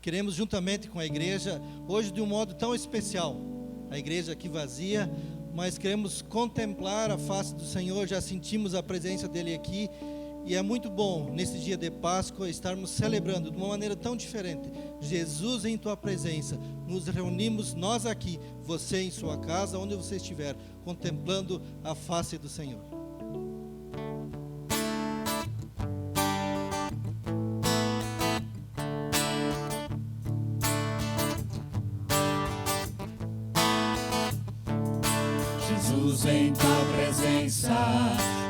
Queremos, juntamente com a igreja, hoje de um modo tão especial, a igreja aqui vazia, mas queremos contemplar a face do Senhor. Já sentimos a presença dEle aqui, e é muito bom, nesse dia de Páscoa, estarmos celebrando de uma maneira tão diferente, Jesus em tua presença. Nos reunimos, nós aqui, você em sua casa, onde você estiver, contemplando a face do Senhor. Jesus, em tua presença,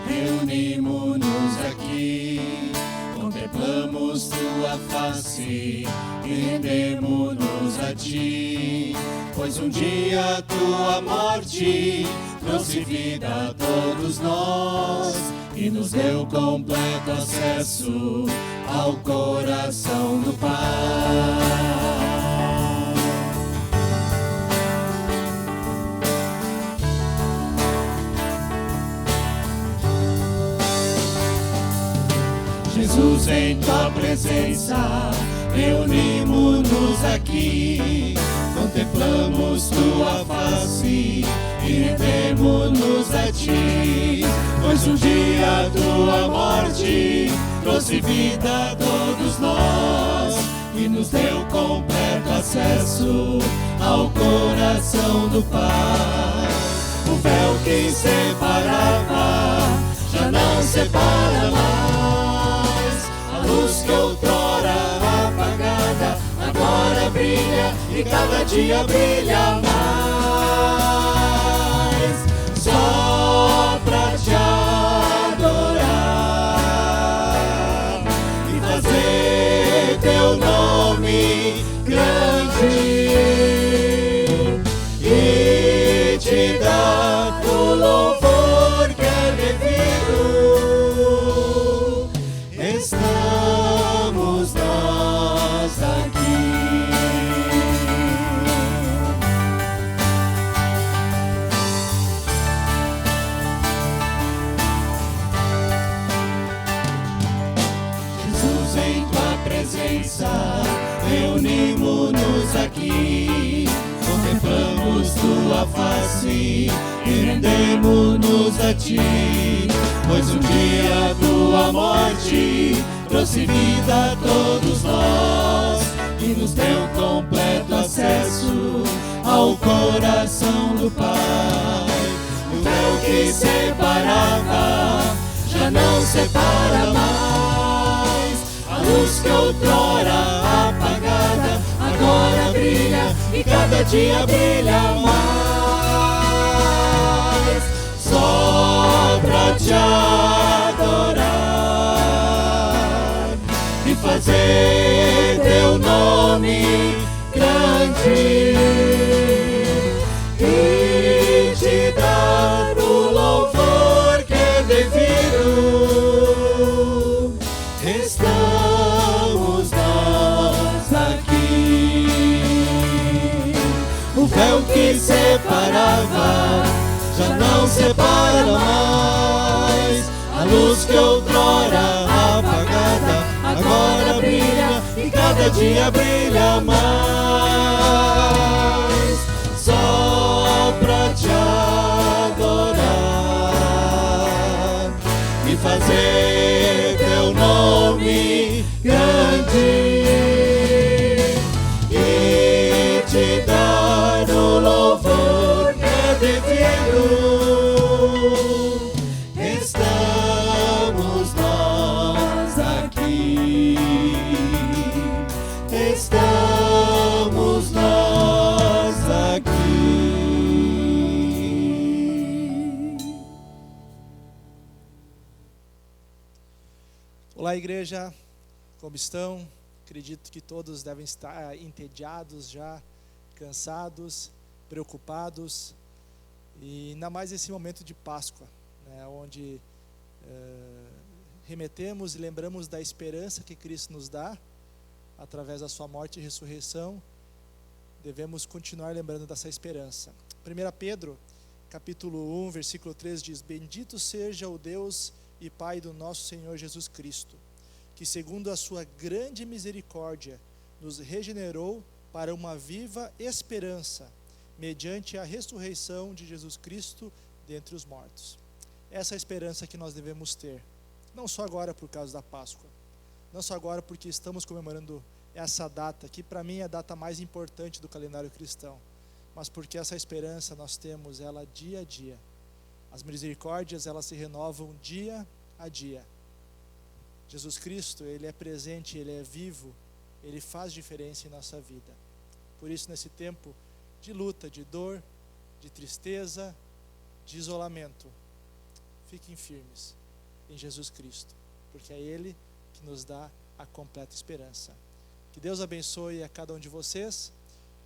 reunimos-nos aqui, contemplamos tua face e rendemos-nos a ti, pois um dia tua morte trouxe vida a todos nós e nos deu completo acesso ao coração do Pai. Jesus, em tua presença, reunimos-nos aqui, contemplamos tua face e rendemos-nos a ti, pois um dia tua morte trouxe vida a todos nós e nos deu completo acesso ao coração do Pai. O véu que separava já não separa mais, a luz que outrora apagada agora brilha e cada dia brilha mais, só pra te adorar e fazer teu nome grande e te dar o louvor que é devido. Estamos nós aqui. Jesus, em tua presença, reunimos-nos aqui, contemplamos tua face e rendemos-nos a ti, pois um dia tua morte trouxe vida a todos nós e nos deu completo acesso ao coração do Pai. O véu que separava já não separa mais, a luz que outrora apagada agora brilha e cada dia brilha mais, só pra te adorar e fazer teu nome grande e te dar o louvor que é devido. Estamos nós aqui. O véu que separava já não separa mais, a luz que outrora apagada agora brilha e cada dia brilha mais, só pra te adorar e fazer teu nome grande e te dar o louvor que é devido. Estamos nós aqui, estamos nós aqui. Olá, igreja, como estão? Acredito que todos devem estar entediados já, cansados, preocupados, e ainda mais esse momento de Páscoa, né, onde remetemos e lembramos da esperança que Cristo nos dá, através da sua morte e ressurreição. Devemos continuar lembrando dessa esperança. 1 Pedro, capítulo 1, versículo 3 diz: Bendito seja o Deus e Pai do nosso Senhor Jesus Cristo, que segundo a sua grande misericórdia nos regenerou para uma viva esperança, mediante a ressurreição de Jesus Cristo dentre os mortos. Essa é a esperança que nós devemos ter, não só agora por causa da Páscoa, não só agora porque estamos comemorando essa data, que para mim é a data mais importante do calendário cristão, mas porque essa esperança nós temos ela dia a dia. As misericórdias, elas se renovam dia a dia. Jesus Cristo, Ele é presente, Ele é vivo, Ele faz diferença em nossa vida. Por isso, nesse tempo de luta, de dor, de tristeza, de isolamento, fiquem firmes em Jesus Cristo, porque é Ele que nos dá a completa esperança. Que Deus abençoe a cada um de vocês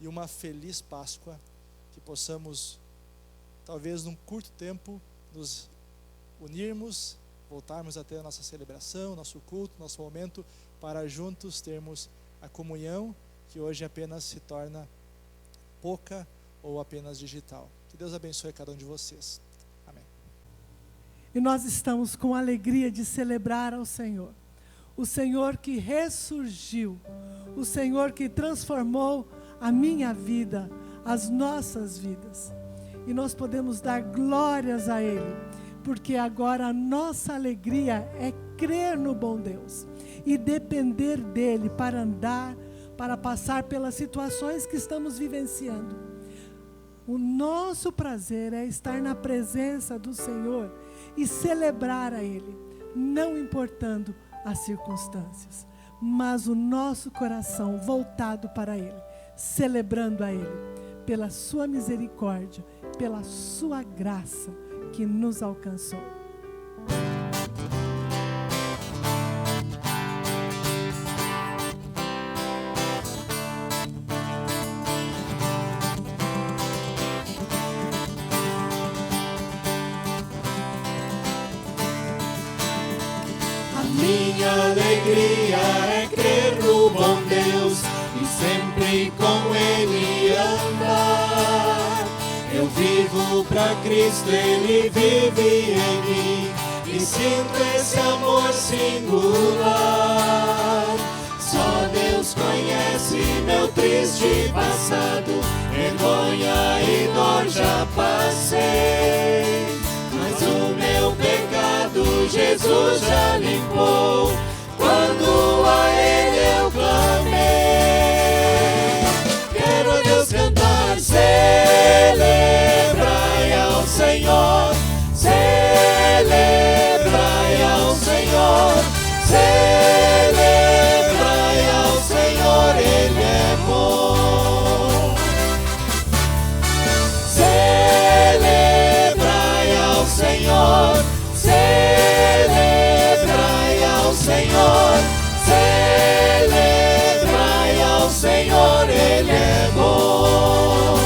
e uma feliz Páscoa, que possamos, talvez num curto tempo, nos unirmos, voltarmos a ter a nossa celebração, nosso culto, nosso momento, para juntos termos a comunhão, que hoje apenas se torna pouca ou apenas digital. Que Deus abençoe a cada um de vocês. Amém. E nós estamos com alegria de celebrar ao Senhor. O Senhor que ressurgiu, o Senhor que transformou a minha vida, as nossas vidas. E nós podemos dar glórias a Ele, porque agora a nossa alegria é crer no bom Deus e depender dEle para andar, para passar pelas situações que estamos vivenciando. O nosso prazer é estar na presença do Senhor e celebrar a Ele, não importando as circunstâncias, mas o nosso coração voltado para Ele, celebrando a Ele, pela sua misericórdia, pela sua graça que nos alcançou. Minha alegria é crer no bom Deus e sempre com Ele andar. Eu vivo pra Cristo, Ele vive em mim e sinto esse amor singular. Só Deus conhece meu triste passado, vergonha e dor já passei, mas o meu pecado Jesus já limpou, quando a Ele eu clamei. Quero a Deus cantar, celebrai ao Senhor, celebrai ao Senhor, celebrai ao Senhor, Ele é bom. Celebrai ao Senhor, celebrai ao Senhor, celebrai ao Senhor, Ele é bom.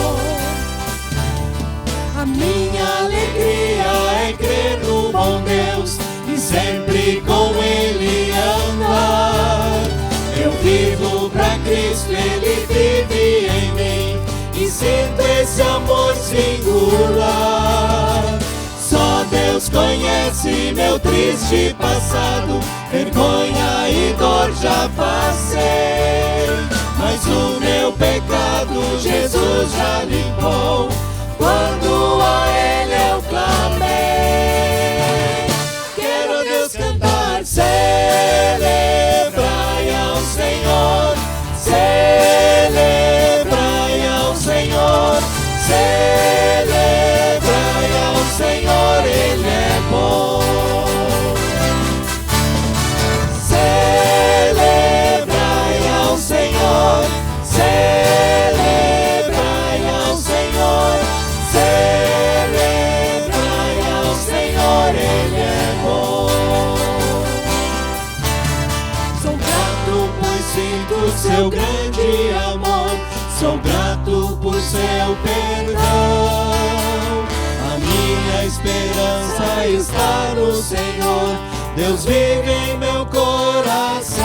A minha alegria é crer no bom Deus e sempre com Ele andar. Eu vivo pra Cristo, Ele vive em mim e sinto esse amor singular. Só Deus conhece meu triste passado, vergonha e dor já passei, mas o meu pecado Jesus já limpou, quando a Ele eu clamei. Quero a Deus cantar, celebrai ao Senhor, celebrai ao Senhor, celebrai ao Senhor, Ele é bom. Celebrai ao Senhor, celebrai ao Senhor, celebrai ao Senhor, Ele é bom. Sou grato pois sinto seu grande amor, sou grato por seu perdão. A minha esperança está no Senhor, Deus vive em meu coração.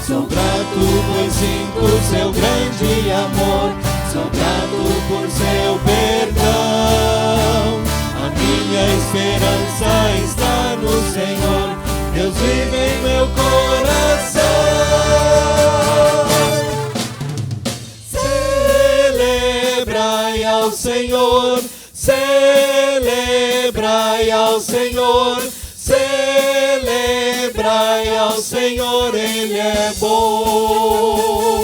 Sou grato pois sinto seu grande amor, sou grato por seu perdão. A minha esperança está no Senhor, Deus vive em meu coração. ao Senhor, celebrai ao Senhor, Ele é bom.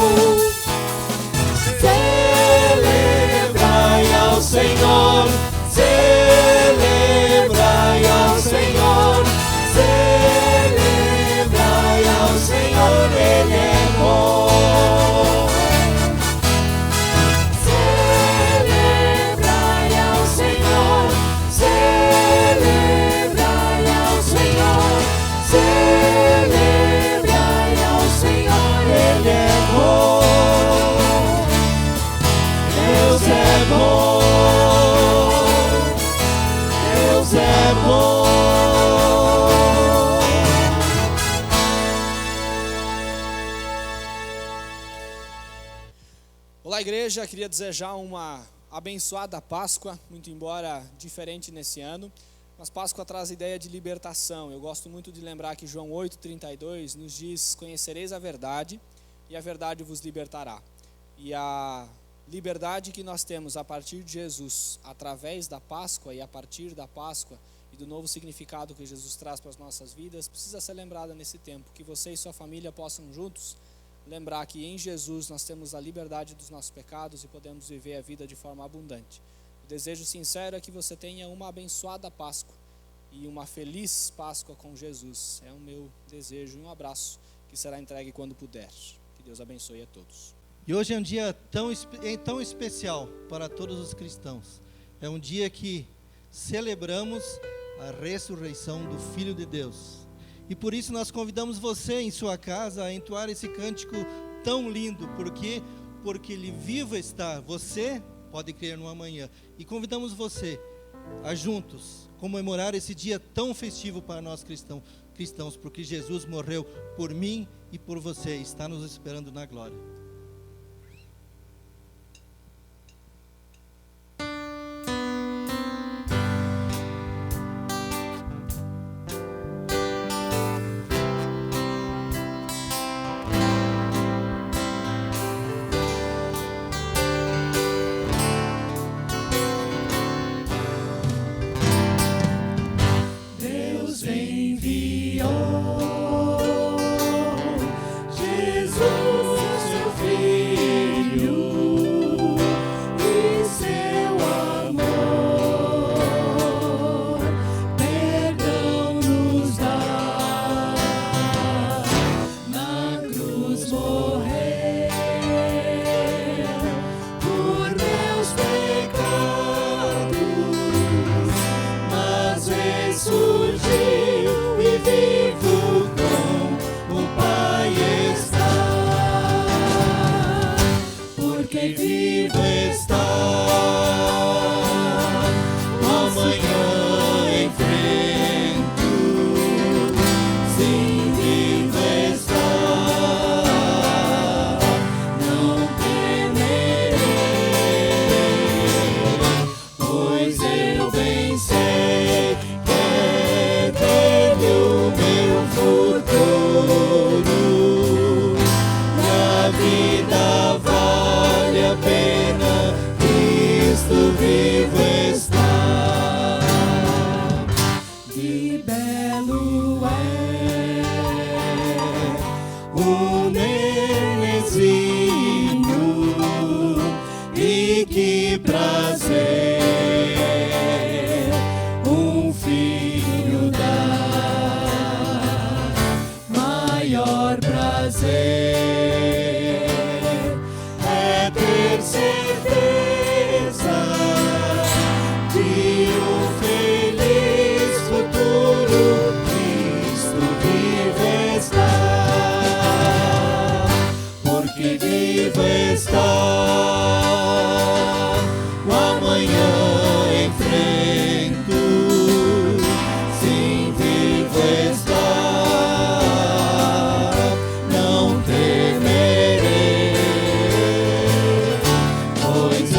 Celebrai ao Senhor, celebrai ao Senhor, celebrai ao Senhor, Ele é bom. Celebrai ao Senhor, celebrai ao Senhor, celebrai ao Senhor, Ele é bom. Deus é bom, Deus é bom. Olá, igreja, queria desejar uma abençoada Páscoa, muito embora diferente nesse ano, mas Páscoa traz a ideia de libertação. Eu gosto muito de lembrar que João 8,32 nos diz: conhecereis a verdade e a verdade vos libertará. E a liberdade que nós temos a partir de Jesus, através da Páscoa e a partir da Páscoa e do novo significado que Jesus traz para as nossas vidas, precisa ser lembrada nesse tempo, que você e sua família possam juntos lembrar que em Jesus nós temos a liberdade dos nossos pecados e podemos viver a vida de forma abundante. O desejo sincero é que você tenha uma abençoada Páscoa e uma feliz Páscoa com Jesus. É o meu desejo e um abraço que será entregue quando puder. Que Deus abençoe a todos. E hoje é um dia tão especial para todos os cristãos. É um dia que celebramos a ressurreição do Filho de Deus. E por isso nós convidamos você em sua casa a entoar esse cântico tão lindo. Por quê? Porque Ele vivo está. Você pode crer no amanhã. E convidamos você a juntos comemorar esse dia tão festivo para nós cristãos, porque Jesus morreu por mim e por você. Está nos esperando na glória. Pois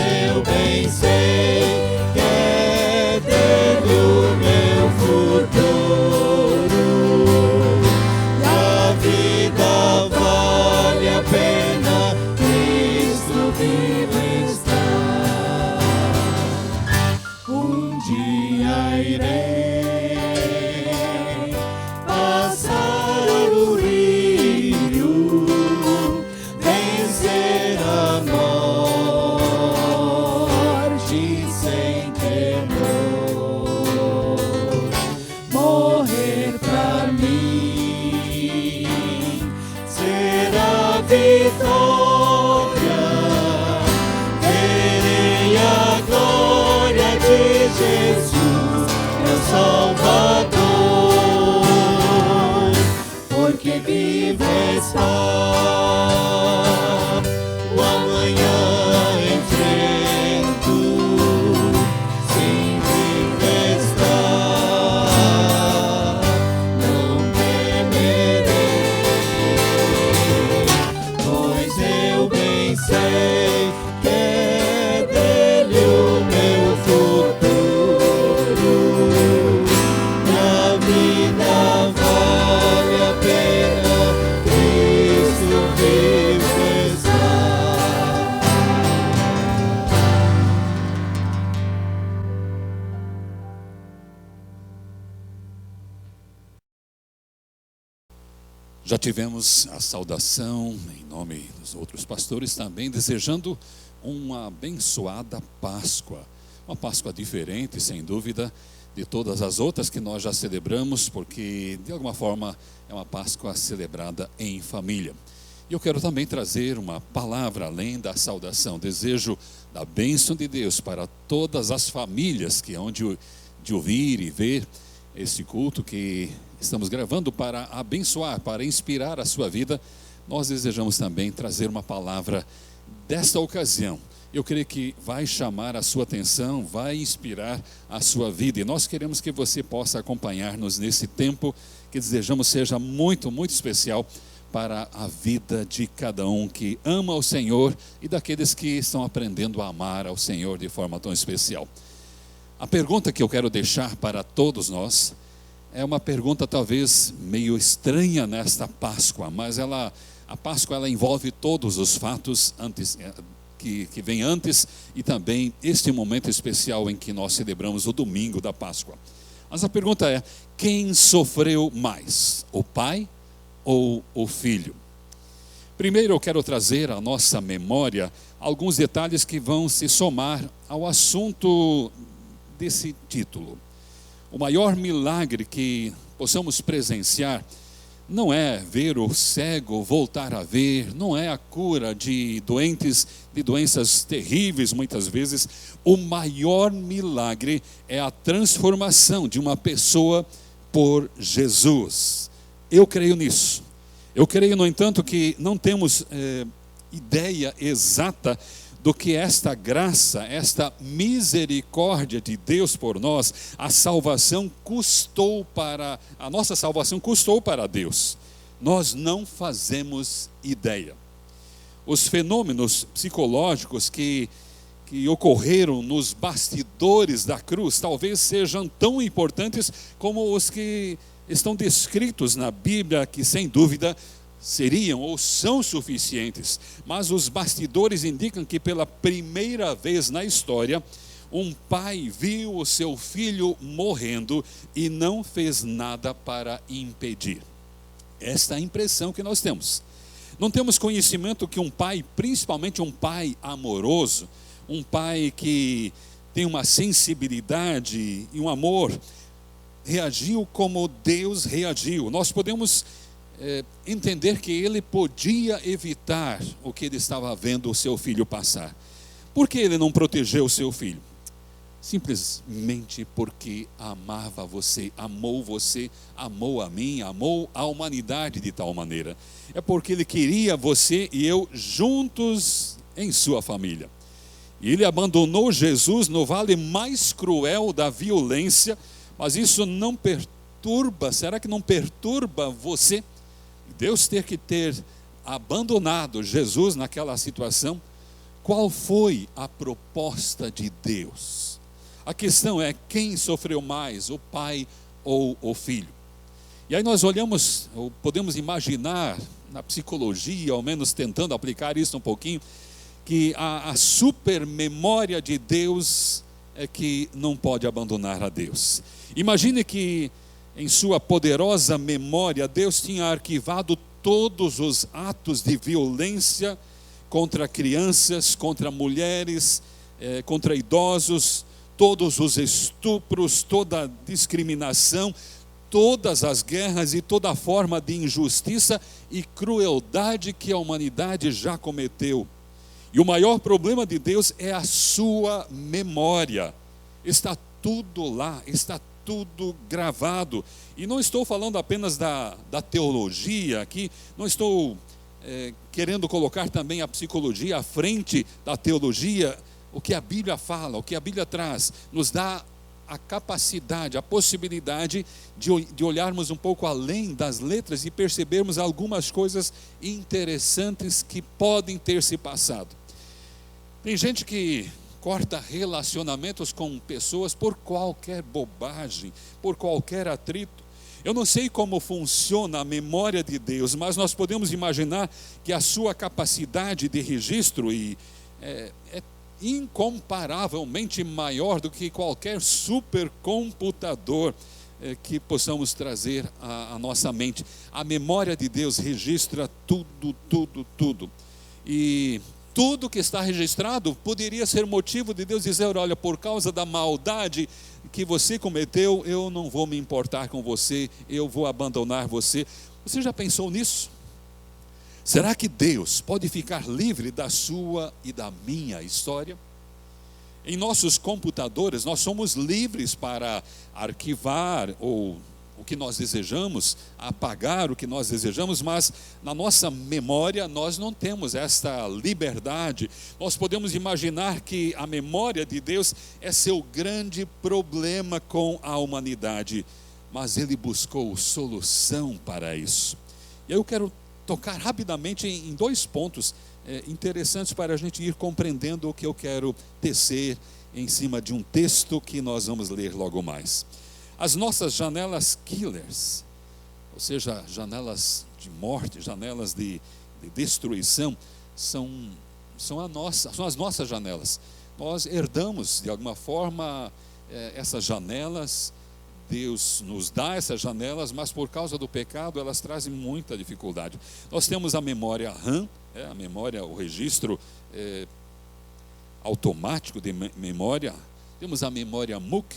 vitória, verei a glória de Jesus, meu Salvador, porque vivo está. O amanhã enfrento, sim, vivo está. Não temerei, pois eu bem sei que é dele o meu futuro. Minha vida vale a pena, Cristo vivo está. Já tivemos a saudação em nome dos outros pastores também, desejando uma abençoada Páscoa. Uma Páscoa diferente, sem dúvida, de todas as outras que nós já celebramos, porque de alguma forma é uma Páscoa celebrada em família. E eu quero também trazer uma palavra além da saudação. Desejo da bênção de Deus para todas as famílias que hão de ouvir e ver este culto que estamos gravando para abençoar, para inspirar a sua vida. Nós desejamos também trazer uma palavra desta ocasião. Eu creio que vai chamar a sua atenção, vai inspirar a sua vida. E nós queremos que você possa acompanhar-nos nesse tempo que desejamos seja muito, muito especial para a vida de cada um que ama o Senhor e daqueles que estão aprendendo a amar ao Senhor de forma tão especial. A pergunta que eu quero deixar para todos nós é uma pergunta talvez meio estranha nesta Páscoa, mas a Páscoa ela envolve todos os fatos antes, que vem antes e também este momento especial em que nós celebramos o domingo da Páscoa. Mas a pergunta é: quem sofreu mais, o pai ou o filho? Primeiro eu quero trazer à nossa memória alguns detalhes que vão se somar ao assunto desse título. O maior milagre que possamos presenciar não é ver o cego voltar a ver, não é a cura de doenças terríveis muitas vezes. O maior milagre é a transformação de uma pessoa por Jesus. Eu creio nisso. Eu creio, no entanto, que não temos ideia exata do que esta graça, esta misericórdia de Deus por nós, a nossa salvação custou para Deus. Nós não fazemos ideia. Os fenômenos psicológicos que ocorreram nos bastidores da cruz talvez sejam tão importantes como os que estão descritos na Bíblia, que sem dúvida seriam ou são suficientes, mas os bastidores indicam que pela primeira vez na história, um pai viu o seu filho morrendo e não fez nada para impedir. Esta é a impressão que nós temos. Não temos conhecimento que um pai, principalmente um pai amoroso, um pai que tem uma sensibilidade e um amor, reagiu como Deus reagiu. Nós podemos entender que ele podia evitar o que ele estava vendo o seu filho passar. Por que ele não protegeu o seu filho? Simplesmente porque amava você, amou a mim, amou a humanidade de tal maneira. É porque ele queria você e eu juntos em sua família. E ele abandonou Jesus no vale mais cruel da violência, mas isso não perturba, será que não perturba você? Deus ter abandonado Jesus naquela situação. Qual foi a proposta de Deus? A questão é: quem sofreu mais, o pai ou o filho? E aí nós olhamos, ou podemos imaginar na psicologia, ao menos tentando aplicar isso um pouquinho, que a super memória de Deus é que não pode abandonar a Deus. Imagine que em sua poderosa memória, Deus tinha arquivado todos os atos de violência contra crianças, contra mulheres, contra idosos, todos os estupros, toda a discriminação, todas as guerras e toda forma de injustiça e crueldade que a humanidade já cometeu. E o maior problema de Deus é a sua memória. Está tudo lá, está tudo gravado. E não estou falando apenas da teologia aqui, não estou querendo colocar também a psicologia à frente da teologia. O que a Bíblia fala, o que a Bíblia traz, nos dá a capacidade, a possibilidade de olharmos um pouco além das letras e percebermos algumas coisas interessantes que podem ter se passado. Tem gente que corta relacionamentos com pessoas por qualquer bobagem, por qualquer atrito. Eu não sei como funciona a memória de Deus, mas nós podemos imaginar que a sua capacidade de registro é incomparavelmente maior do que qualquer supercomputador que possamos trazer à nossa mente. A memória de Deus registra tudo. E tudo que está registrado poderia ser motivo de Deus dizer: olha, por causa da maldade que você cometeu, eu não vou me importar com você, eu vou abandonar você. Você já pensou nisso? Será que Deus pode ficar livre da sua e da minha história? Em nossos computadores, nós somos livres para arquivar ou o que nós desejamos, apagar o que nós desejamos, mas na nossa memória nós não temos esta liberdade. Nós podemos imaginar que a memória de Deus é seu grande problema com a humanidade, mas Ele buscou solução para isso. E eu quero tocar rapidamente em 2 pontos interessantes para a gente ir compreendendo o que eu quero tecer em cima de um texto que nós vamos ler logo mais. As nossas janelas killers, ou seja, janelas de morte, janelas de destruição, são as nossas janelas. Nós herdamos de alguma forma essas janelas. Deus nos dá essas janelas, mas por causa do pecado elas trazem muita dificuldade. Nós temos a memória RAM, a memória, o registro automático de memória. Temos a memória MUC,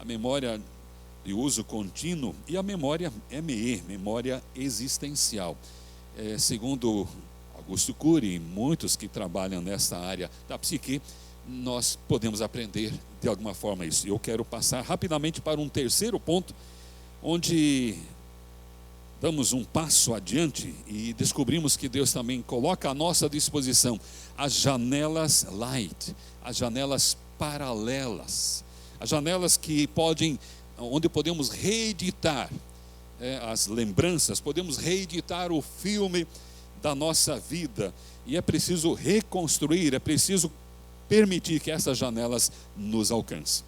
a memória de uso contínuo, e a memória ME, memória existencial. Segundo Augusto Cury e muitos que trabalham nessa área da psique, nós podemos aprender de alguma forma isso. Eu quero passar rapidamente para um terceiro ponto, onde damos um passo adiante e descobrimos que Deus também coloca à nossa disposição as janelas light, as janelas paralelas, as janelas onde podemos reeditar as lembranças, podemos reeditar o filme da nossa vida, e é preciso reconstruir, é preciso permitir que essas janelas nos alcancem.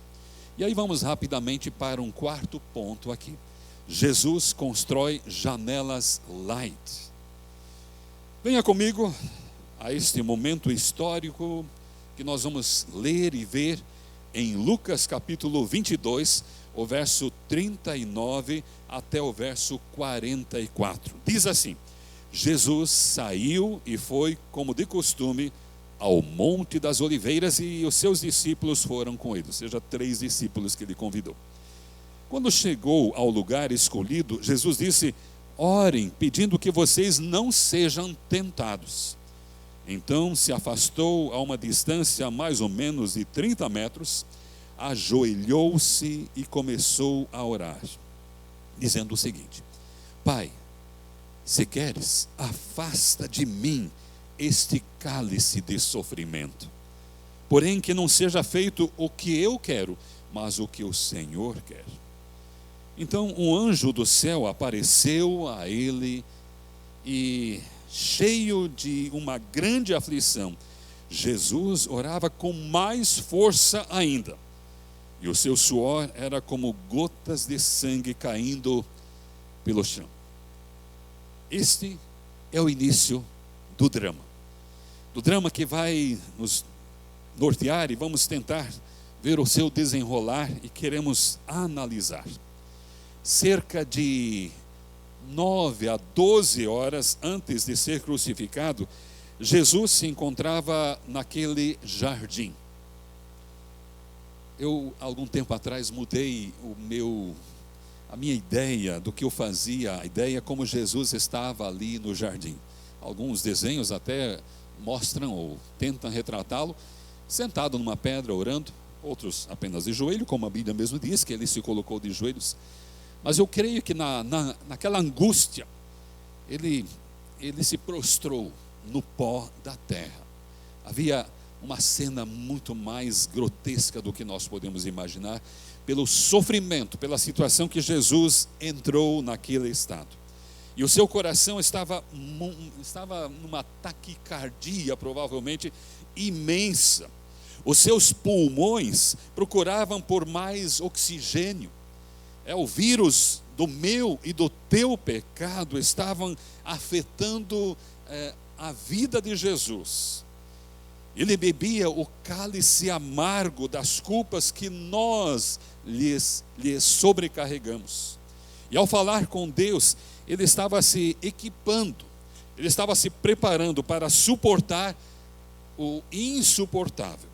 E aí vamos rapidamente para um quarto ponto aqui. Jesus constrói janelas light. Venha comigo a este momento histórico que nós vamos ler e ver em Lucas capítulo 22, o verso 39 até o verso 44. Diz assim: Jesus saiu e foi, como de costume, ao Monte das Oliveiras, e os seus discípulos foram com ele, ou seja, 3 discípulos que ele convidou. Quando chegou ao lugar escolhido, Jesus disse: orem, pedindo que vocês não sejam tentados. Então se afastou a uma distância mais ou menos de 30 metros, ajoelhou-se e começou a orar, dizendo o seguinte: Pai, se queres, afasta de mim este cálice de sofrimento. Porém, que não seja feito o que eu quero, mas o que o Senhor quer. Então um anjo do céu apareceu a ele, e cheio de uma grande aflição, Jesus orava com mais força ainda, e o seu suor era como gotas de sangue caindo pelo chão. Este é o início do drama que vai nos nortear, e vamos tentar ver o seu desenrolar e queremos analisar. Cerca de 9 a 12 horas antes de ser crucificado, Jesus se encontrava naquele jardim. Eu, algum tempo atrás, mudei a minha ideia do que eu fazia, a ideia como Jesus estava ali no jardim. Alguns desenhos até mostram ou tentam retratá-lo sentado numa pedra orando, outros apenas de joelho, como a Bíblia mesmo diz, que ele se colocou de joelhos. Mas eu creio que naquela angústia, ele se prostrou no pó da terra. Havia uma cena muito mais grotesca do que nós podemos imaginar, pelo sofrimento, pela situação que Jesus entrou naquele estado. E o seu coração estava numa taquicardia, provavelmente imensa. Os seus pulmões procuravam por mais oxigênio. O vírus do meu e do teu pecado estavam afetando a vida de Jesus. Ele bebia o cálice amargo das culpas que nós lhes sobrecarregamos. E ao falar com Deus, ele estava se equipando, ele estava se preparando para suportar o insuportável.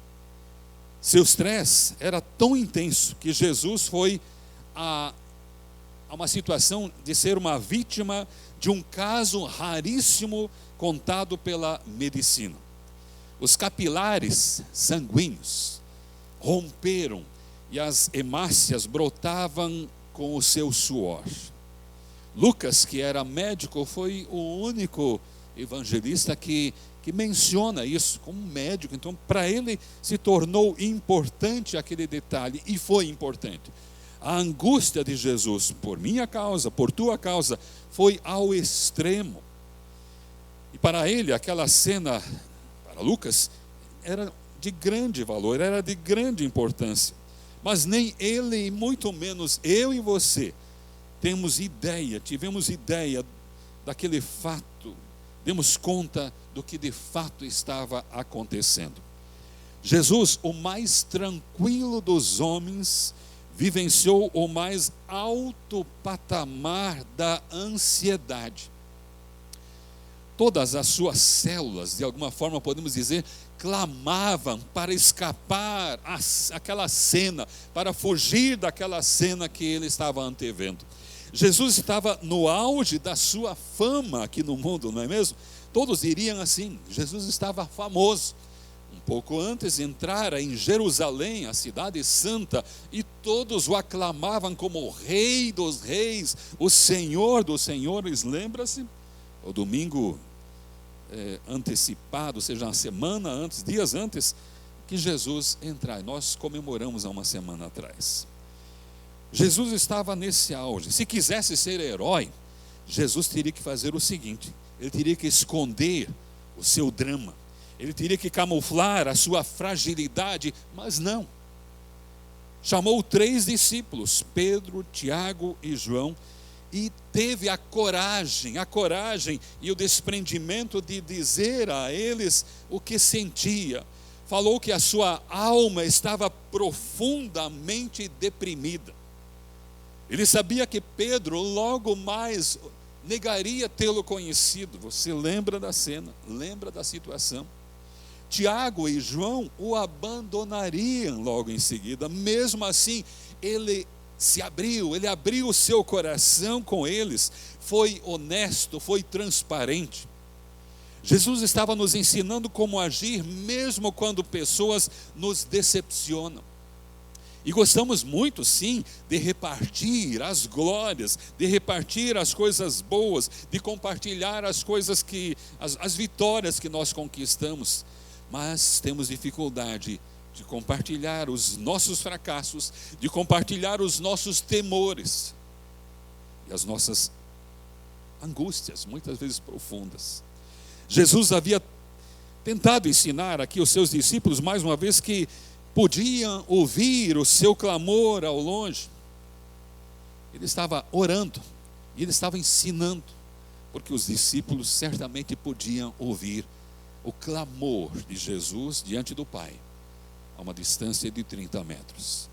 Seu estresse era tão intenso que Jesus foi a uma situação de ser uma vítima de um caso raríssimo contado pela medicina. Os capilares sanguíneos romperam e as hemácias brotavam com o seu suor. Lucas, que era médico, foi o único evangelista que menciona isso como médico. Então, para ele se tornou importante aquele detalhe, e foi importante. A angústia de Jesus, por minha causa, por tua causa, foi ao extremo. E para ele, aquela cena, para Lucas, era de grande valor, era de grande importância. Mas nem ele, e muito menos eu e você, tivemos ideia daquele fato, demos conta do que de fato estava acontecendo. Jesus, o mais tranquilo dos homens, vivenciou o mais alto patamar da ansiedade. Todas as suas células, de alguma forma podemos dizer, clamavam para escapar àquela cena, para fugir daquela cena que ele estava antevendo. Jesus estava no auge da sua fama aqui no mundo, não é mesmo? Todos diriam assim, Jesus estava famoso. Um pouco antes entrara em Jerusalém, a cidade santa, e todos o aclamavam como o Rei dos Reis, o Senhor dos Senhores. Lembra-se? O domingo antecipado, ou seja, uma semana antes, dias antes, que Jesus entrar. Nós comemoramos há uma semana atrás. Jesus estava nesse auge. Se quisesse ser herói, Jesus teria que fazer o seguinte: ele teria que esconder o seu drama, ele teria que camuflar a sua fragilidade, mas não. Chamou 3 discípulos, Pedro, Tiago e João, e teve a coragem e o desprendimento de dizer a eles o que sentia. Falou que a sua alma estava profundamente deprimida. Ele sabia que Pedro logo mais negaria tê-lo conhecido. Você lembra da cena, lembra da situação. Tiago e João o abandonariam logo em seguida. Mesmo assim, ele abriu o seu coração com eles, foi honesto, foi transparente. Jesus estava nos ensinando como agir mesmo quando pessoas nos decepcionam. E gostamos muito, sim, de repartir as glórias, de repartir as coisas boas, de compartilhar as coisas as vitórias que nós conquistamos. Mas temos dificuldade de compartilhar os nossos fracassos, de compartilhar os nossos temores e as nossas angústias, muitas vezes profundas. Jesus havia tentado ensinar aqui os seus discípulos, mais uma vez, que podiam ouvir o seu clamor ao longe. Ele estava orando e ele estava ensinando, porque os discípulos certamente podiam ouvir o clamor de Jesus diante do Pai, a uma distância de 30 metros.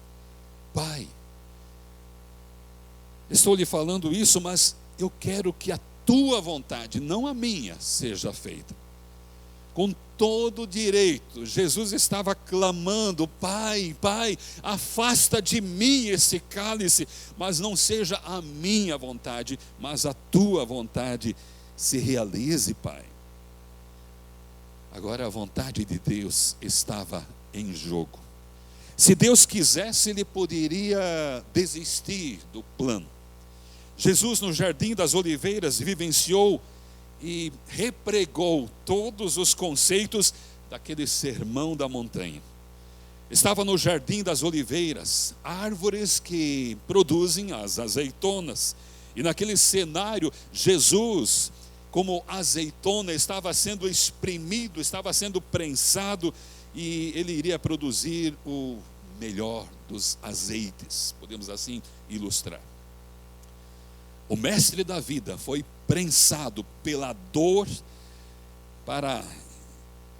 Pai, estou lhe falando isso, mas eu quero que a tua vontade, não a minha, seja feita. com todo direito, Jesus estava clamando: Pai, Pai, afasta de mim esse cálice, mas não seja a minha vontade, mas a tua vontade se realize, Pai. Agora a vontade de Deus estava em jogo. Se Deus quisesse, Ele poderia desistir do plano. Jesus, no Jardim das Oliveiras, vivenciou e repregou todos os conceitos daquele sermão da montanha. Estava no Jardim das Oliveiras, árvores que produzem as azeitonas. E naquele cenário, Jesus, como azeitona, estava sendo espremido, estava sendo prensado, e ele iria produzir o melhor dos azeites, podemos assim ilustrar. O mestre da vida foi prensado pela dor para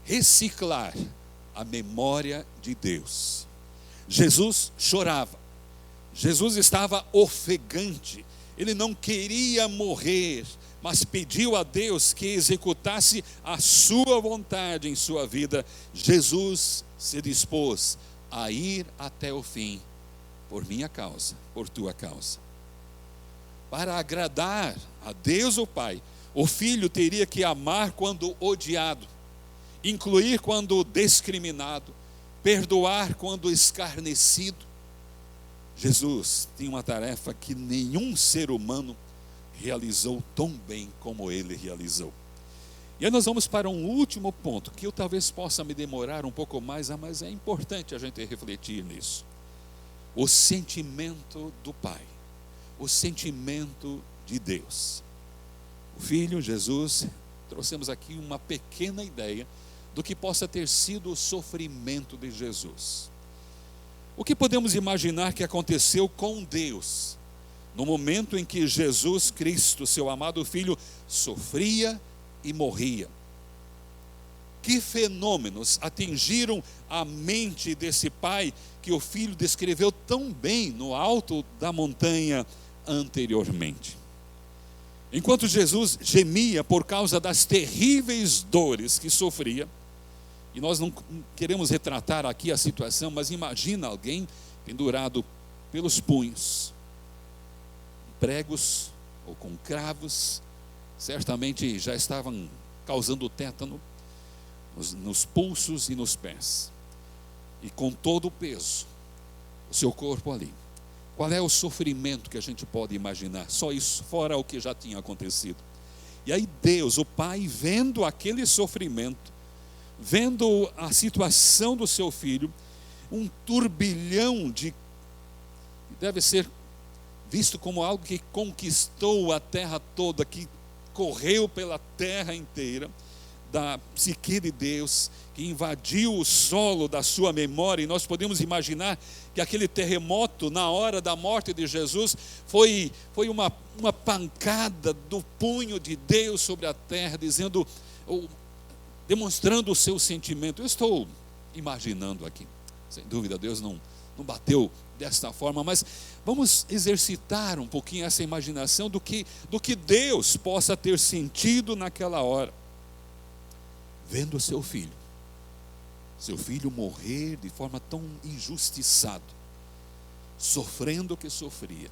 reciclar a memória de Deus. Jesus chorava, Jesus estava ofegante, ele não queria morrer, mas pediu a Deus que executasse a sua vontade em sua vida. Jesus se dispôs a ir até o fim, por minha causa, por tua causa. Para agradar a Deus o Pai, o Filho teria que amar quando odiado, incluir quando discriminado, perdoar quando escarnecido. Jesus tinha uma tarefa que nenhum ser humano realizou tão bem como ele realizou. E aí nós vamos para um último ponto, que eu talvez possa me demorar um pouco mais, mas é importante a gente refletir nisso. O sentimento do Pai, o sentimento de Deus. O Filho, Jesus, trouxemos aqui uma pequena ideia do que possa ter sido o sofrimento de Jesus. O que podemos imaginar que aconteceu com Deus no momento em que Jesus Cristo, seu amado Filho, sofria e morria? Que fenômenos atingiram a mente desse pai que o Filho descreveu tão bem no alto da montanha anteriormente? Enquanto Jesus gemia por causa das terríveis dores que sofria, e nós não queremos retratar aqui a situação, mas imagina alguém pendurado pelos punhos, pregos ou com cravos, certamente já estavam causando tétano nos pulsos e nos pés, e com todo o peso, o seu corpo ali. Qual é o sofrimento que a gente pode imaginar? Só isso, fora o que já tinha acontecido. E aí Deus, o Pai, vendo aquele sofrimento, vendo a situação do seu filho, um turbilhão deve ser visto como algo que conquistou a terra toda, que correu pela terra inteira, da psique de Deus, que invadiu o solo da sua memória. E nós podemos imaginar que aquele terremoto na hora da morte de Jesus foi uma pancada do punho de Deus sobre a terra, demonstrando o seu sentimento. Eu estou imaginando aqui, sem dúvida Deus não bateu desta forma, mas vamos exercitar um pouquinho essa imaginação do que Deus possa ter sentido naquela hora, vendo o seu filho morrer de forma tão injustiçada, sofrendo o que sofria,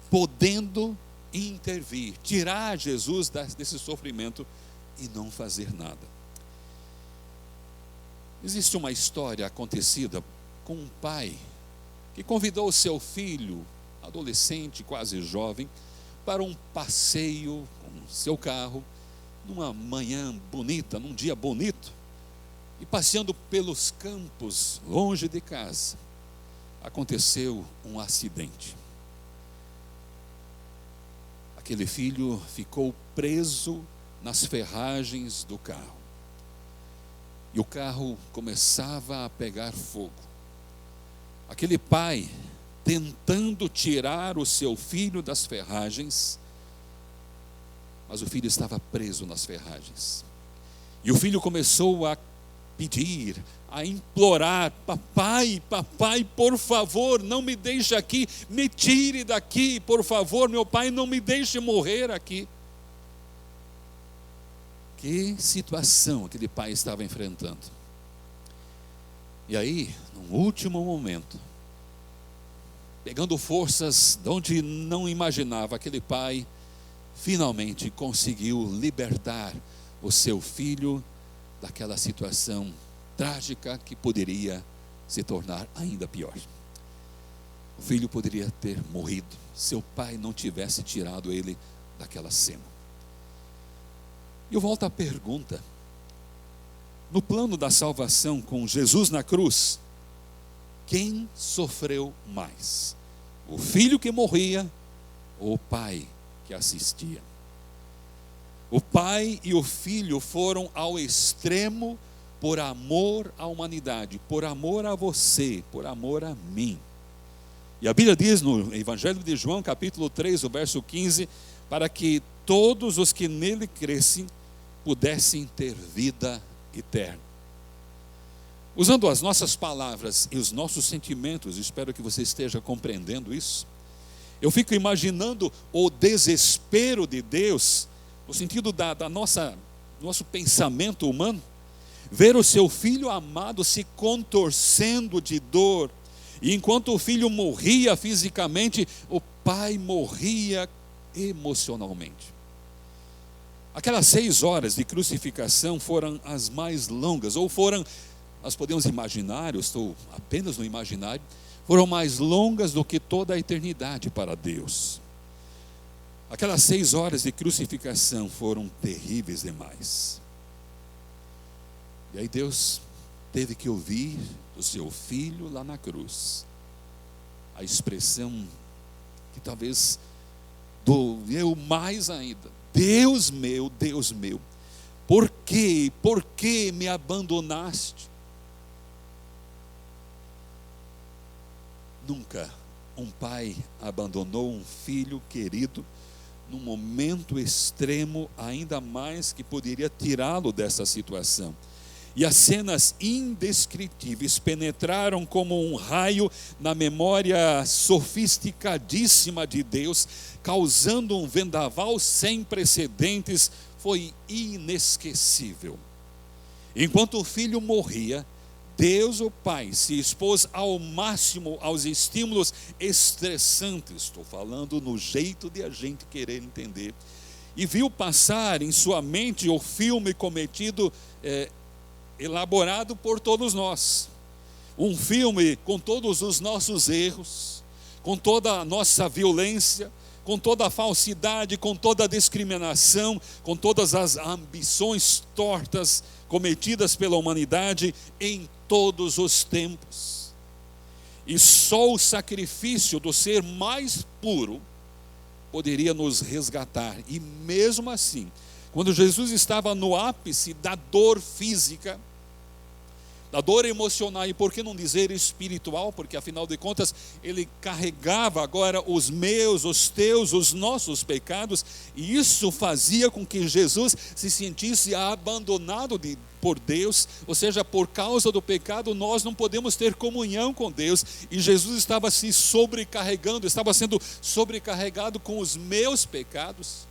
podendo intervir, tirar Jesus desse sofrimento e não fazer nada. Existe uma história acontecida com um pai que convidou o seu filho, adolescente, quase jovem, para um passeio com seu carro, numa manhã bonita, num dia bonito, e passeando pelos campos, longe de casa, aconteceu um acidente. Aquele filho ficou preso nas ferragens do carro, e o carro começava a pegar fogo. Aquele pai, tentando tirar o seu filho das ferragens, mas o filho estava preso nas ferragens. E o filho começou a pedir, a implorar: papai, papai, por favor, não me deixe aqui, me tire daqui, por favor, meu pai, não me deixe morrer aqui. Que situação aquele pai estava enfrentando. E aí, no último momento, pegando forças de onde não imaginava, aquele pai finalmente conseguiu libertar o seu filho daquela situação trágica que poderia se tornar ainda pior. O filho poderia ter morrido se o pai não tivesse tirado ele daquela cena. E eu volto à pergunta: no plano da salvação com Jesus na cruz, quem sofreu mais? O filho que morria ou o pai que assistia? O pai e o filho foram ao extremo por amor à humanidade, por amor a você, por amor a mim. E a Bíblia diz no Evangelho de João, capítulo 3, o verso 15, para que todos os que nele crescem pudessem ter vida eterna. Usando as nossas palavras e os nossos sentimentos, espero que você esteja compreendendo isso. Eu fico imaginando o desespero de Deus, no sentido da nosso pensamento humano, ver o seu filho amado se contorcendo de dor, e enquanto o filho morria fisicamente, o pai morria emocionalmente. Aquelas 6 horas de crucificação foram as mais longas, ou foram, nós podemos imaginar, eu estou apenas no imaginário, foram mais longas do que toda a eternidade para Deus. Aquelas 6 horas de crucificação foram terríveis demais. E aí Deus teve que ouvir do seu filho lá na cruz a expressão que talvez doeu mais ainda: Deus meu, por que me abandonaste? Nunca um pai abandonou um filho querido num momento extremo, ainda mais que poderia tirá-lo dessa situação. E as cenas indescritíveis penetraram como um raio na memória sofisticadíssima de Deus, causando um vendaval sem precedentes. Foi inesquecível. Enquanto o filho morria, Deus, o Pai, se expôs ao máximo aos estímulos estressantes, estou falando no jeito de a gente querer entender, e viu passar em sua mente o filme cometido, elaborado por todos nós. Um filme com todos os nossos erros, com toda a nossa violência, com toda a falsidade, com toda a discriminação, com todas as ambições tortas cometidas pela humanidade em todos os tempos. E só o sacrifício do ser mais puro poderia nos resgatar. E mesmo assim, quando Jesus estava no ápice da dor física, da dor emocional, e por que não dizer espiritual, porque afinal de contas ele carregava agora os meus, os teus, os nossos pecados, e isso fazia com que Jesus se sentisse abandonado por Deus, ou seja, por causa do pecado nós não podemos ter comunhão com Deus, e Jesus estava se sobrecarregando, estava sendo sobrecarregado com os meus pecados,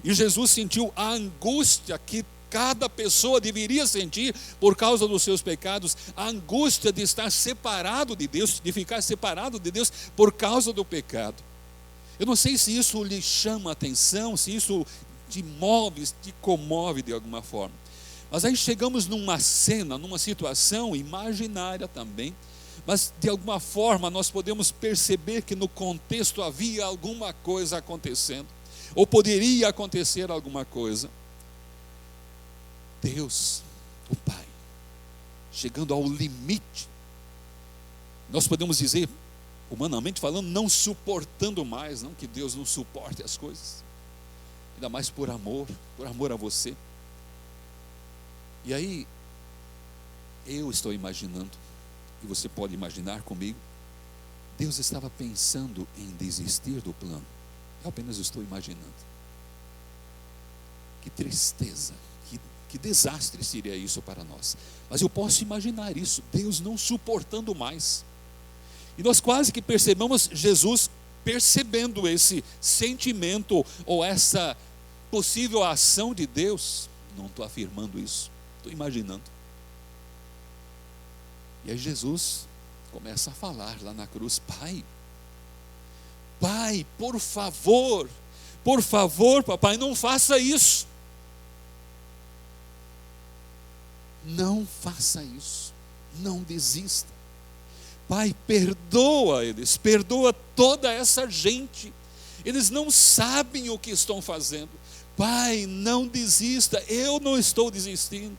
e Jesus sentiu a angústia que cada pessoa deveria sentir por causa dos seus pecados, a angústia de estar separado de Deus, de ficar separado de Deus por causa do pecado. Eu não sei se isso lhe chama a atenção, se isso te move, te comove de alguma forma. Mas aí chegamos numa cena, numa situação imaginária também, mas de alguma forma nós podemos perceber que no contexto havia alguma coisa acontecendo, ou poderia acontecer alguma coisa. Deus, o Pai, chegando ao limite, nós podemos dizer, humanamente falando, não suportando mais, não que Deus não suporte as coisas, ainda mais por amor a você. E aí, eu estou imaginando, e você pode imaginar comigo, Deus estava pensando em desistir do plano. Eu apenas estou imaginando. Que tristeza, que desastre seria isso para nós. Mas eu posso imaginar isso, Deus não suportando mais. E nós quase que percebemos Jesus percebendo esse sentimento ou essa possível ação de Deus. não estou afirmando isso, estou imaginando. E aí Jesus começa a falar lá na cruz: Pai, por favor, papai, não faça isso. Não faça isso, não desista. Pai, perdoa eles, perdoa toda essa gente. Eles não sabem o que estão fazendo. Pai, não desista, eu não estou desistindo.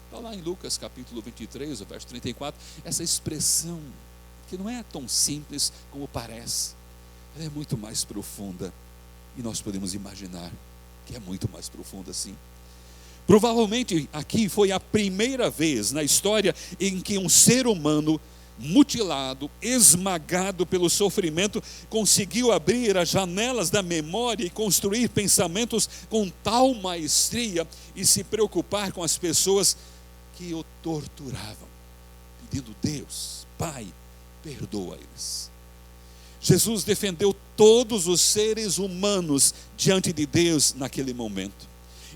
Está lá em Lucas capítulo 23, o verso 34, essa expressão que não é tão simples como parece, ela é muito mais profunda, e nós podemos imaginar que é muito mais profunda assim. Provavelmente aqui foi a primeira vez na história em que um ser humano mutilado, esmagado pelo sofrimento, conseguiu abrir as janelas da memória e construir pensamentos com tal maestria e se preocupar com as pessoas que o torturavam, pedindo: Deus, Pai, perdoa eles. Jesus defendeu todos os seres humanos diante de Deus naquele momento.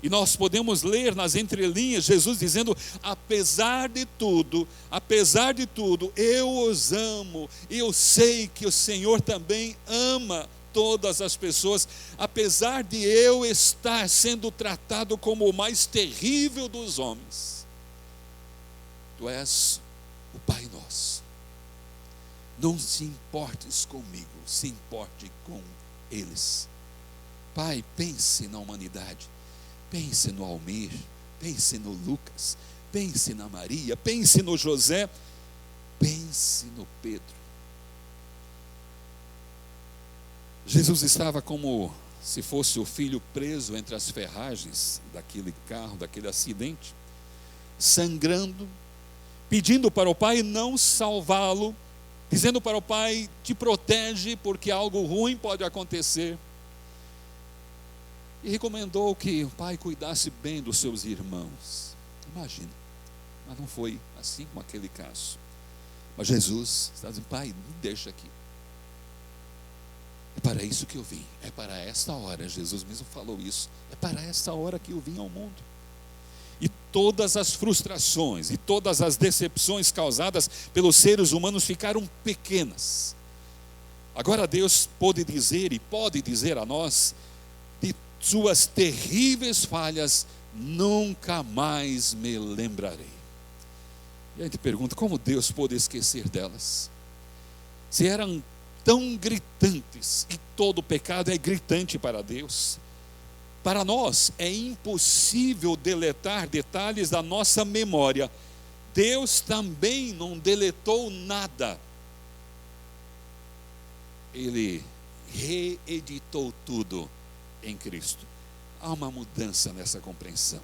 E nós podemos ler nas entrelinhas Jesus dizendo: apesar de tudo, eu os amo, e eu sei que o Senhor também ama todas as pessoas, apesar de eu estar sendo tratado como o mais terrível dos homens. Tu és o Pai nosso. Não se importes comigo, se importe com eles. Pai, pense na humanidade. Pense no Almir, pense no Lucas, pense na Maria, pense no José, pense no Pedro. Jesus estava como se fosse o filho preso entre as ferragens daquele carro, daquele acidente, sangrando, pedindo para o Pai não salvá-lo, dizendo para o Pai: te protege porque algo ruim pode acontecer. E recomendou que o Pai cuidasse bem dos seus irmãos. Imagina, mas não foi assim com aquele caso. Mas Jesus está dizendo: Pai, me deixa aqui. É para isso que eu vim, é para esta hora. Jesus mesmo falou isso: é para esta hora que eu vim ao mundo. E todas as frustrações e todas as decepções causadas pelos seres humanos ficaram pequenas. Agora Deus pode dizer e pode dizer a nós: de suas terríveis falhas nunca mais me lembrarei. E a gente pergunta: como Deus pôde esquecer delas? Se eram tão gritantes, e todo pecado é gritante para Deus. Para nós é impossível deletar detalhes da nossa memória. Deus também não deletou nada. Ele reeditou tudo em Cristo. Há uma mudança nessa compreensão.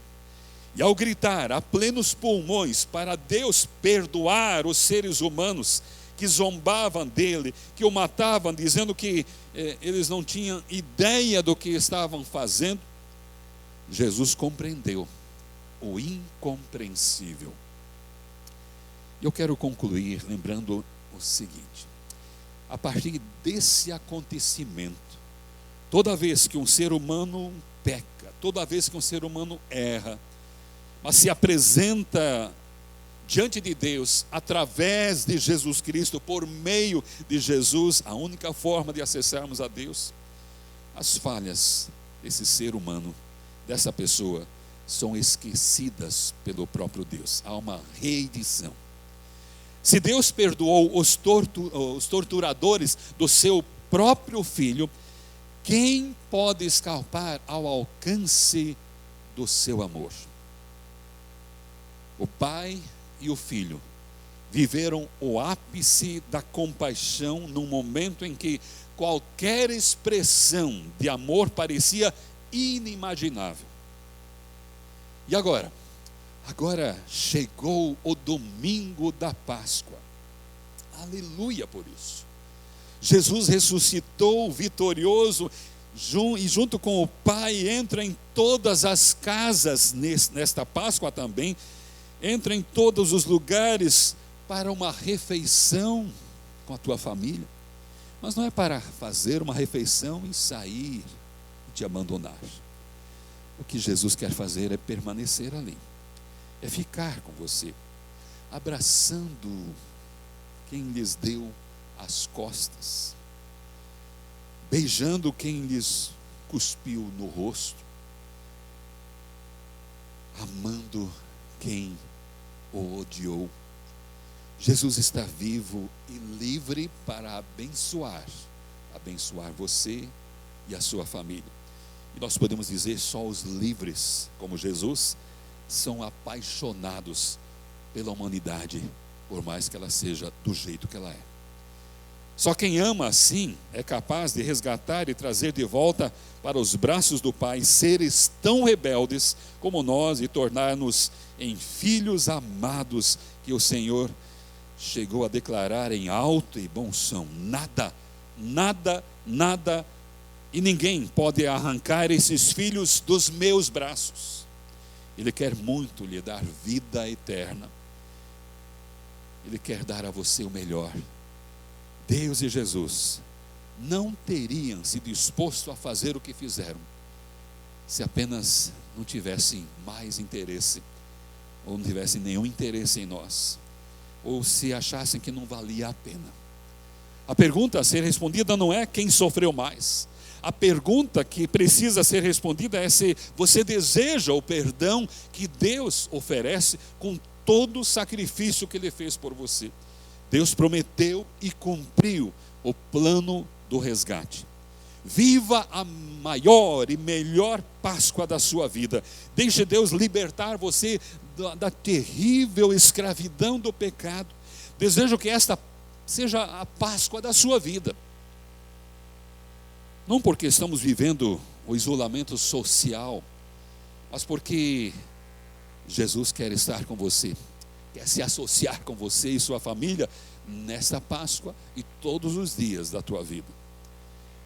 E ao gritar a plenos pulmões para Deus perdoar os seres humanos que zombavam dele, que o matavam, dizendo que eles não tinham ideia do que estavam fazendo, Jesus compreendeu o incompreensível. E eu quero concluir lembrando o seguinte: a partir desse acontecimento, toda vez que um ser humano peca, toda vez que um ser humano erra, mas se apresenta diante de Deus através de Jesus Cristo, por meio de Jesus, a única forma de acessarmos a Deus, as falhas desse ser humano, dessa pessoa, são esquecidas pelo próprio Deus. Há uma reedição. Se Deus perdoou os torturadores do seu próprio filho, quem pode escapar ao alcance do seu amor? O Pai e o Filho viveram o ápice da compaixão num momento em que qualquer expressão de amor parecia inimaginável. E agora? Agora chegou o domingo da Páscoa. Aleluia por isso. Jesus ressuscitou vitorioso e junto com o Pai entra em todas as casas nesta Páscoa também, entra em todos os lugares para uma refeição com a tua família. Mas não é para fazer uma refeição e sair e te abandonar. O que Jesus quer fazer é permanecer ali, é ficar com você, abraçando quem lhes deu as costas, beijando quem lhes cuspiu no rosto, amando quem o odiou. Jesus está vivo e livre para abençoar você e a sua família. E nós podemos dizer, só os livres, como Jesus, são apaixonados pela humanidade, por mais que ela seja do jeito que ela é. Só quem ama assim é capaz de resgatar e trazer de volta para os braços do Pai seres tão rebeldes como nós e tornar-nos em filhos amados que o Senhor chegou a declarar em alto e bom som: nada e ninguém pode arrancar esses filhos dos meus braços. Ele quer muito lhe dar vida eterna. Ele quer dar a você o melhor. Deus e Jesus não teriam se disposto a fazer o que fizeram se apenas não tivessem mais interesse, ou não tivessem nenhum interesse em nós, ou se achassem que não valia a pena. A pergunta a ser respondida não é quem sofreu mais. A pergunta que precisa ser respondida é se você deseja o perdão que Deus oferece com todo o sacrifício que Ele fez por você. Deus prometeu e cumpriu o plano do resgate. Viva a maior e melhor Páscoa da sua vida. Deixe Deus libertar você da terrível escravidão do pecado. Desejo que esta seja a Páscoa da sua vida. Não porque estamos vivendo o isolamento social, mas porque Jesus quer estar com você, quer se associar com você e sua família nesta Páscoa e todos os dias da tua vida.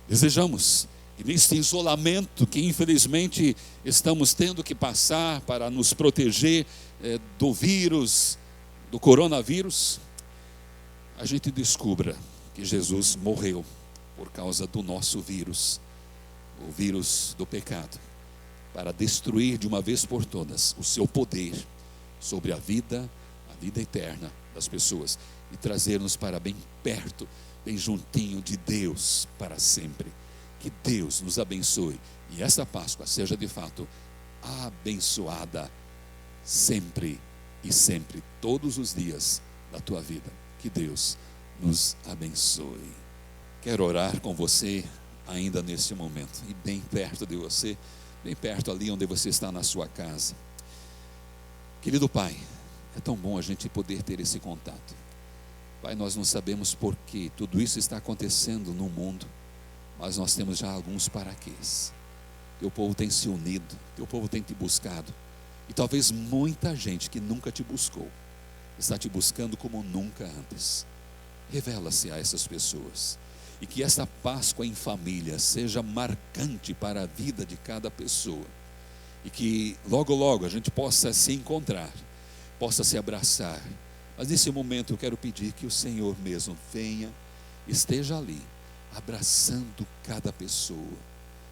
Desejamos que neste isolamento que infelizmente estamos tendo que passar para nos proteger do vírus, do coronavírus, a gente descubra que Jesus morreu por causa do nosso vírus, o vírus do pecado, para destruir de uma vez por todas o seu poder sobre a vida eterna das pessoas e trazer-nos para bem perto, bem juntinho de Deus para sempre. Que Deus nos abençoe e esta Páscoa seja de fato abençoada sempre e sempre, todos os dias da tua vida. Que Deus nos abençoe. Quero orar com você ainda neste momento, e bem perto de você, bem perto ali onde você está na sua casa. Querido Pai, é tão bom a gente poder ter esse contato. Pai, nós não sabemos por que tudo isso está acontecendo no mundo, mas nós temos já alguns paraquês. Teu povo tem se unido, teu povo tem te buscado, e talvez muita gente que nunca te buscou, está te buscando como nunca antes. Revela-se a essas pessoas. E que esta Páscoa em família seja marcante para a vida de cada pessoa. E que logo, logo a gente possa se encontrar, possa se abraçar. Mas nesse momento eu quero pedir que o Senhor mesmo venha, esteja ali, abraçando cada pessoa,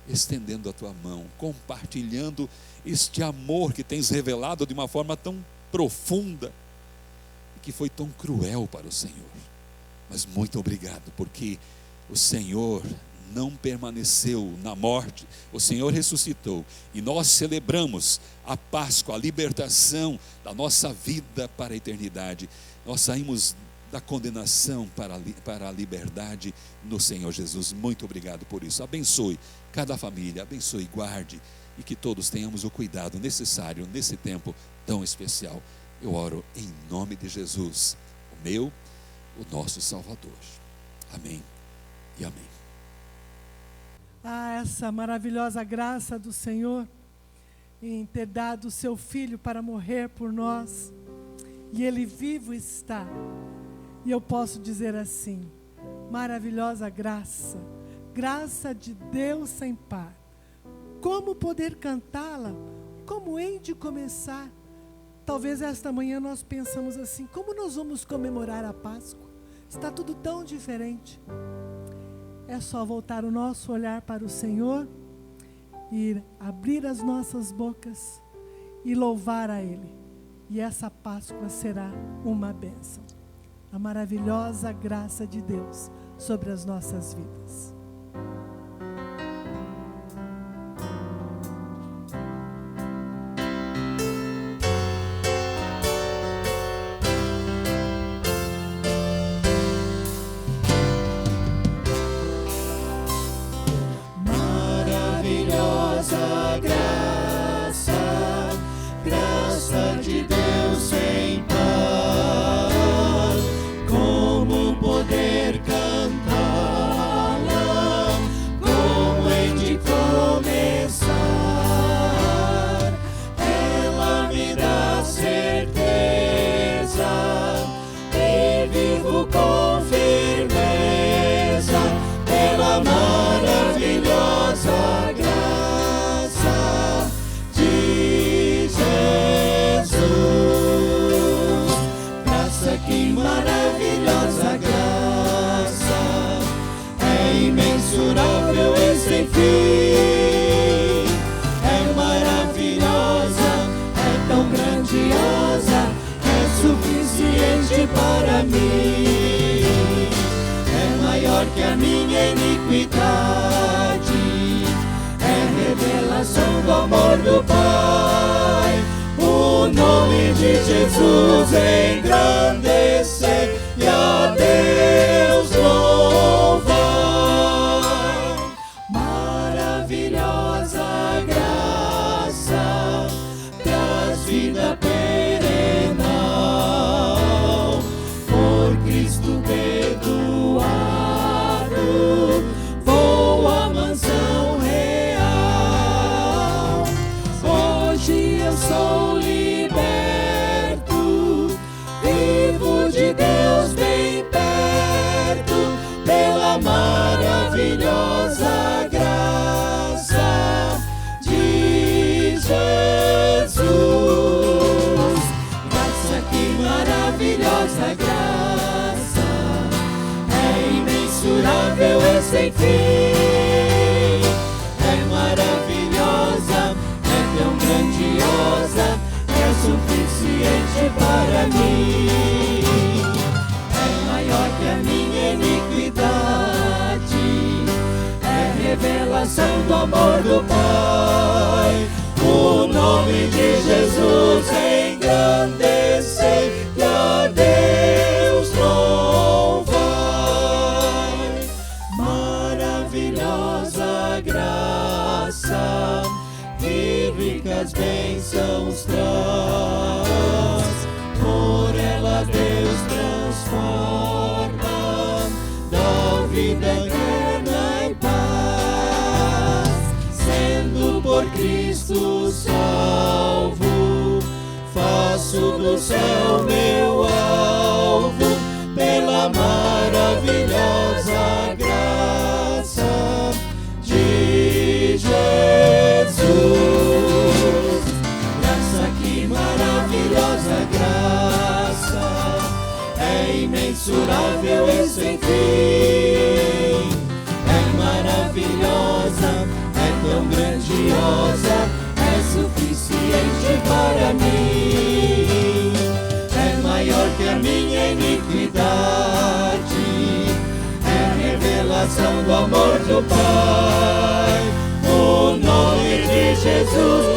estendendo a tua mão, compartilhando este amor que tens revelado de uma forma tão profunda, e que foi tão cruel para o Senhor. Mas muito obrigado, porque o Senhor não permaneceu na morte, o Senhor ressuscitou, e nós celebramos a Páscoa, a libertação da nossa vida para a eternidade. Nós saímos da condenação para a liberdade no Senhor Jesus. Muito obrigado por isso. Abençoe cada família, abençoe e guarde, e que todos tenhamos o cuidado necessário nesse tempo tão especial. Eu oro em nome de Jesus, o nosso Salvador. Amém e amém. Essa maravilhosa graça do Senhor em ter dado o seu Filho para morrer por nós, e Ele vivo está. E eu posso dizer assim: maravilhosa graça, graça de Deus sem par. Como poder cantá-la? Como hei de começar? Talvez esta manhã nós pensamos assim: como nós vamos comemorar a Páscoa? Está tudo tão diferente. É só voltar o nosso olhar para o Senhor e abrir as nossas bocas e louvar a Ele. E essa Páscoa será uma bênção. A maravilhosa graça de Deus sobre as nossas vidas. Maravilhosa graça, graça de Deus sem par, como poder cantá-la, como hei de começar? Ela me dá certeza e vivo com firmeza pela maravilhosa graça de Jesus. Graça, que maravilhosa graça, é imensurável e sem fim. É maravilhosa, é tão grandiosa, é suficiente para mim. É maior que a minha iniquidade, é revelação do amor do Pai. O nome de Jesus engrandecer e a Deus louvar. Maravilhosa graça, traz vida perenal, por Cristo perdoado, vou à mansão real. Hoje eu sou liberto, vivo de Deus bem perto, pela maravilhosa graça de Jesus. Graça, que maravilhosa graça, é imensurável e sem fim. É maravilhosa, é tão grandiosa, é suficiente para mim. É maior que a minha iniquidade, é revelação do amor do Pai. O nome de Jesus engrandecer e a Deus louvar. Maravilhosa graça, que ricas bênçãos traz, por ela Deus transforma, dá vida eterna e paz. Sendo por Cristo salvo, faço do céu meu alvo, pela maravilhosa graça de Jesus. Graça, que maravilhosa graça, é imensurável e sem fim. É maravilhosa, é tão grandiosa, é suficiente para mim. É maior que a minha iniquidade, é revelação do amor do Pai. O nome de Jesus